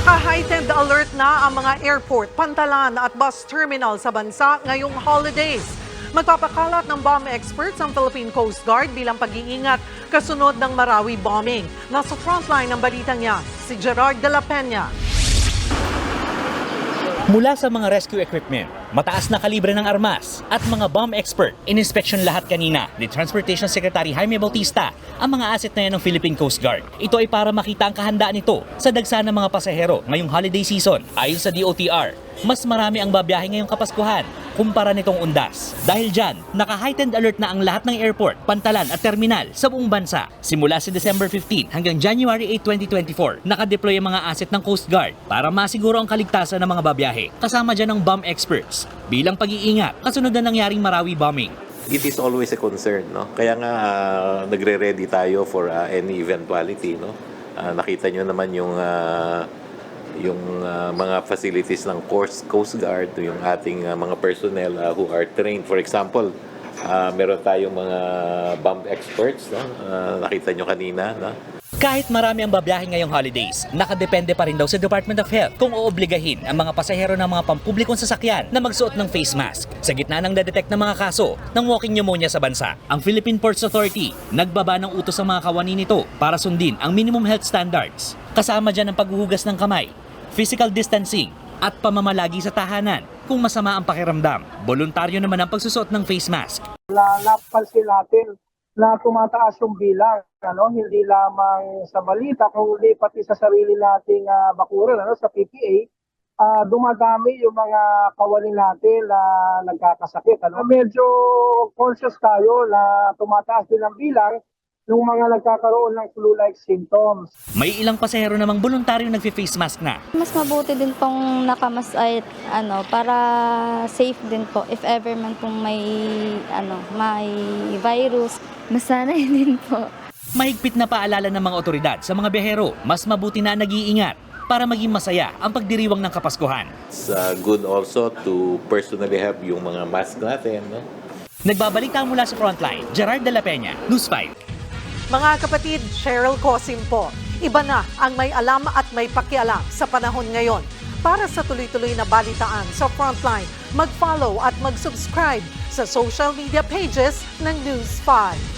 Naka-heightened alert na ang mga airport, pantalan at bus terminal sa bansa ngayong holidays. Magpapakalat ng bomb experts ang Philippine Coast Guard bilang pag-iingat kasunod ng Marawi bombing. Nasa frontline ng balitang yan, si Gerard de la Peña. Mula sa mga rescue equipment, mataas na kalibre ng armas at mga bomb expert, in-inspection lahat kanina ni Transportation Secretary Jaime Bautista ang mga asset na yan ng Philippine Coast Guard. Ito ay para makita ang kahandaan nito sa dagsa ng mga pasahero ngayong holiday season. Ayon sa DOTR, mas marami ang babiyahe ngayong Kapaskuhan kumpara nitong undas. Dahil dyan, naka-heightened alert na ang lahat ng airport, pantalan at terminal sa buong bansa. Simula si December 15 hanggang January 8, 2024, nakadeploy ang mga asset ng Coast Guard para masiguro ang kaligtasan ng mga babiyahe. Kasama dyan ang bomb experts bilang pag-iingat kasunod na nangyaring Marawi bombing. It is always a concern, no? Kaya nga nagre-ready tayo for any eventuality, no? Nakita nyo naman yung mga facilities ng Coast Guard, yung ating mga personnel who are trained. For example, meron tayong mga bomb experts, no? Nakita nyo kanina, no? Kahit marami ang babiyahe ngayong holidays, nakadepende pa rin daw sa Department of Health kung oobligahin ang mga pasahero ng mga pampublikong sasakyan na magsuot ng face mask sa gitna ng nadetect ng mga kaso ng walking pneumonia sa bansa. Ang Philippine Ports Authority nagbaba ng utos sa mga kawani nito para sundin ang minimum health standards. Kasama dyan ang paghuhugas ng kamay, physical distancing at pamamalagi sa tahanan kung masama ang pakiramdam. Voluntaryo naman ang pagsusuot ng face mask. Napansin natin na tumataas yung bilang, hindi lamang sa balita, kundi pati sa sarili nating bakuran, sa PPA, dumadami yung mga kawani natin na nagkakasakit. Medyo conscious tayo na tumataas din ang bilang ng mga nagkakaroon ng flu-like symptoms. May ilang pasahero namang voluntaryo nagfi-face mask na. Mas mabuti din pong nakamas ay para safe din po if ever man pong may virus. Masanay din po. Mahigpit na paalala ng mga otoridad sa mga biyahero, mas mabuti na nag-iingat para maging masaya ang pagdiriwang ng Kapaskuhan. It's good also to personally have yung mga mask natin, no? Nagbabalita mula sa frontline, Gerard de la Peña, News 5. Mga kapatid, Cheryl Cosim po. Iba na ang may alam at may pakialam sa panahon ngayon. Para sa tuloy-tuloy na balitaan sa Frontline, mag-follow at mag-subscribe sa social media pages ng News 5.